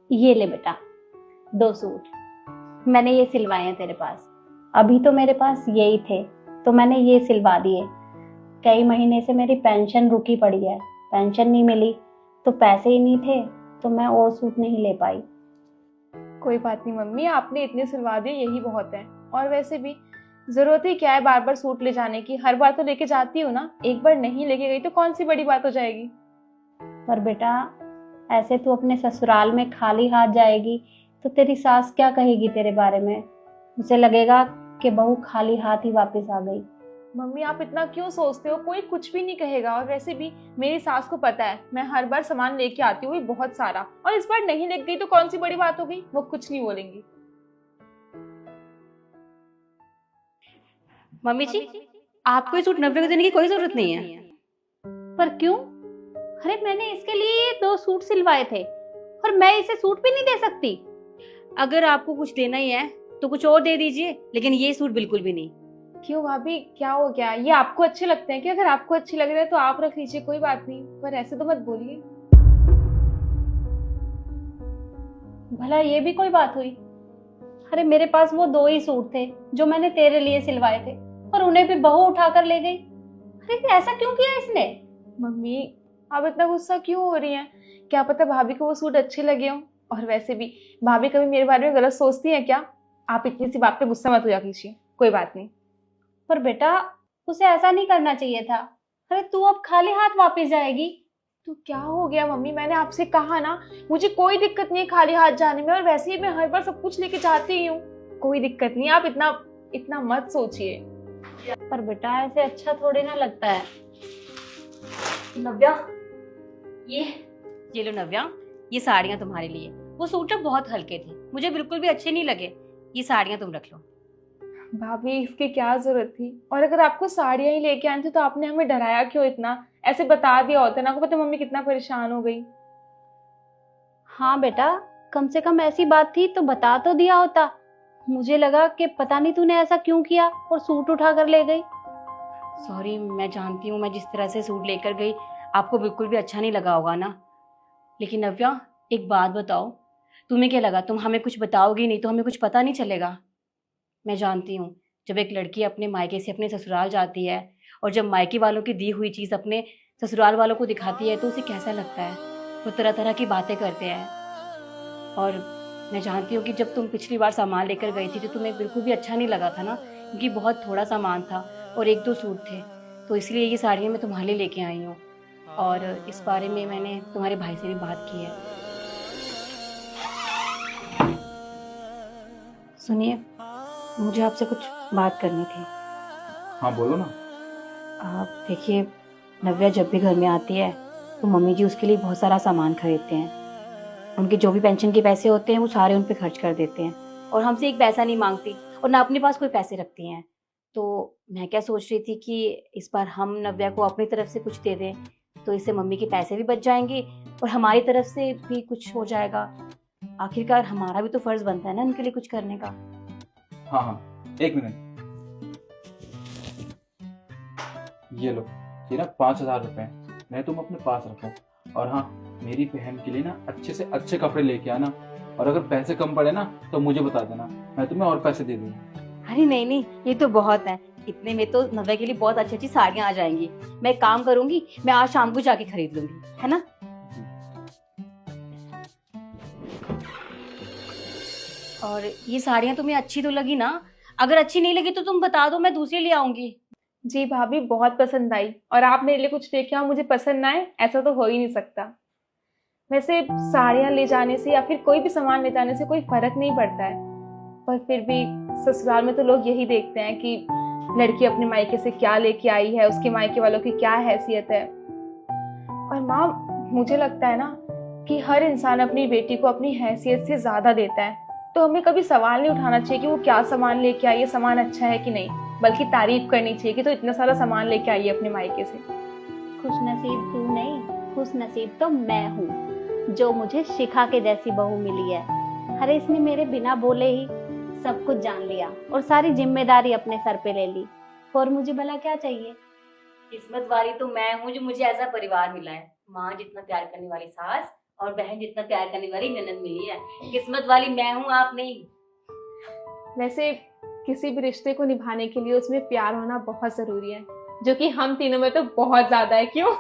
ये ले बेटा, 2 सूट मैंने ये सिलवाए हैं तेरे पास। अभी तो मेरे पास यही थे तो मैंने ये सिलवा दिए। कई महीने से मेरी पेंशन रुकी पड़ी है, पेंशन नहीं मिली तो पैसे ही नहीं थे तो मैं और सूट नहीं ले पाई। कोई बात नहीं मम्मी, आपने इतने सिलवा दिए यही बहुत है। और वैसे भी जरूरत ही क्या है बार बार सूट ले जाने की, हर बार तो लेके जाती हूँ ना, एक बार नहीं लेके गई तो कौन सी बड़ी बात हो जाएगी। पर बेटा ऐसे तू अपने ससुराल में खाली हाथ जाएगी तो तेरी सास क्या कहेगी तेरे बारे में? उसे लगेगा कि बहू खाली हाथ ही वापस आ गई। मम्मी आप इतना क्यों सोचते हो, कोई कुछ भी नहीं कहेगा। और वैसे भी मेरी सास को पता है मैं हर बार सामान लेके आती हूँ बहुत सारा, और इस बार नहीं लेके गई तो कौन सी बड़ी बात हो गई, वो कुछ नहीं बोलेंगी। मम्मी जी, आपको ये सूट नव्या को देने की कोई जरूरत नहीं है। पर क्यों? अरे मैंने इसके लिए ये 2 सूट सिलवाए थे और मैं इसे सूट भी नहीं दे सकती? अगर आपको कुछ देना ही है तो कुछ और दे दीजिए, लेकिन ये सूट बिल्कुल भी नहीं। क्यों भाभी, क्या हो गया? ये आपको अच्छे लगते हैं कि? अगर आपको अच्छे लग रहे हैं तो आप रख लीजिए, कोई बात नहीं, पर ऐसे तो मत बोलिए। भला ये भी कोई बात हुई? अरे मेरे पास वो 2 ही सूट थे जो मैंने तेरे लिए सिलवाए थे और उन्हें भी बहू उठाकर ले गई। अरे ऐसा क्यों किया इसने? मम्मी आप इतना गुस्सा क्यों हो रही हैं? क्या पता भाभी को वो सूट अच्छे लगे हों। और वैसे भी भाभी कभी मेरे बारे में गलत सोचती हैं क्या? आप इतनी सी बात पे गुस्सा मत हो कीजिए, कोई बात नहीं। पर बेटा उसे ऐसा नहीं करना चाहिए था। अरे तू अब खाली हाथ वापस जाएगी। तो क्या हो गया मम्मी, मैंने आपसे कहा ना मुझे कोई दिक्कत नहीं है खाली हाथ जाने में, और वैसे ही मैं हर बार सब कुछ लेके जाती ही हूँ, कोई दिक्कत नहीं। आप इतना इतना मत सोचिए। पर बेटा ऐसे अच्छा थोड़ी ना लगता है। नव्या, ये लो नव्या, ये साड़ियाँ तुम्हारे लिए। वो सूट बहुत हल्के थे, मुझे बिल्कुल भी अच्छे नहीं लगे। ये साड़ियाँ तुम रख लो। भाभी इसकी क्या जरूरत थी? और अगर आपको साड़ियाँ ही लेके आनी थी तो आपने हमें डराया क्यों इतना? ऐसे बता दिया होता ना, को पता मम्मी कितना परेशान हो गई। हाँ बेटा, कम से कम ऐसी बात थी तो बता तो दिया होता। मुझे लगा कि पता नहीं तूने ऐसा क्यों किया और सूट उठा कर ले गई। सॉरी, मैं जानती हूँ मैं जिस तरह से सूट लेकर गई आपको बिल्कुल भी अच्छा नहीं लगा होगा ना। लेकिन नव्या एक बात बताओ, तुम्हें क्या लगा तुम हमें कुछ बताओगी नहीं तो हमें कुछ पता नहीं चलेगा? मैं जानती हूँ जब एक लड़की अपने मायके से अपने ससुराल जाती है और जब मायके वालों की दी हुई चीज़ अपने ससुराल वालों को दिखाती है तो उसे कैसा लगता है। वो तरह तरह की बातें करते हैं। और मैं जानती हूँ कि जब तुम पिछली बार सामान लेकर गई थी तो तुम्हें बिल्कुल भी अच्छा नहीं लगा था ना, क्योंकि बहुत थोड़ा सामान था और 1-2 सूट थे। तो इसलिए ये साड़ियाँ मैं तुम्हारे लिए लेके आई हूँ और इस बारे में मैंने तुम्हारे भाई से भी बात की है। सुनिए, मुझे आपसे कुछ बात करनी थी। हाँ बोलो ना। आप देखिए, नव्या जब भी घर में आती है तो मम्मी जी उसके लिए बहुत सारा सामान खरीदते हैं। उनके जो भी पेंशन के पैसे होते हैं वो सारे उन पे खर्च कर देते हैं और हमसे एक पैसा नहीं मांगती और ना अपने पास कोई पैसे रखती हैं। तो मैं क्या सोच रही थी कि इस बार हम नव्या को अपनी तरफ से कुछ दे दें, तो इससे मम्मी के पैसे भी बच जाएंगे और हमारी तरफ से भी कुछ हो जाएगा। आखिरकार हमारा भी तो फर्ज बनता है ना उनके लिए कुछ करने का। हाँ हाँ, 1 मिनट। ये लो, ये ना 5,000 रुपए मैं तुम अपने पास रखो। और हाँ, मेरी बहन के लिए ना अच्छे से अच्छे कपड़े लेके आना, और अगर पैसे कम पड़े ना तो मुझे बता देना, मैं तुम्हें और पैसे दे दूंगा। अरे नहीं नहीं, ये तो बहुत है। इतने में तो नव्या के लिए बहुत अच्छी अच्छी साड़ियाँ आ जाएंगी। मैं एक काम करूंगी, मैं आज शाम को जाके खरीद लूंगी, है ना? और ये साड़ियाँ तुम्हें अच्छी तो लगी ना? अगर अच्छी नहीं लगी तो तुम बता दो, मैं दूसरी ले आऊंगी। जी भाभी बहुत पसंद आई, और आप मेरे लिए कुछ लेके आओ मुझे पसंद ना आए, ऐसा तो हो ही नहीं सकता। वैसे साड़ियाँ ले जाने से या फिर कोई भी सामान ले जाने से कोई फर्क नहीं पड़ता है, पर फिर भी ससुराल में तो लोग यही देखते हैं कि लड़की अपने मायके से क्या लेके आई है, उसके मायके वालों की क्या हैसियत है। और माँ, मुझे लगता है ना कि हर इंसान अपनी बेटी को अपनी हैसियत से ज्यादा देता है, तो हमें कभी सवाल नहीं उठाना चाहिए कि वो क्या सामान लेके आई है, सामान अच्छा है कि नहीं, बल्कि तारीफ करनी चाहिए कि तो इतना सारा सामान लेके आई है अपने मायके से। खुशनसीब तू नहीं, खुशनसीब तो मैं हूँ जो मुझे शिखा के जैसी बहू मिली है। अरे इसने मेरे बिना बोले ही सब कुछ जान लिया और सारी जिम्मेदारी अपने सर पे ले ली, और मुझे भला क्या चाहिए? किस्मत वाली तो मैं हूँ जो मुझे ऐसा परिवार मिला है। माँ जितना प्यार करने वाली सास और बहन जितना प्यार करने वाली ननद मिली है। किस्मत वाली मैं हूँ, आप नहीं। वैसे किसी भी रिश्ते को निभाने के लिए उसमें प्यार होना बहुत जरूरी है, जो कि हम तीनों में तो बहुत ज्यादा है। क्यों?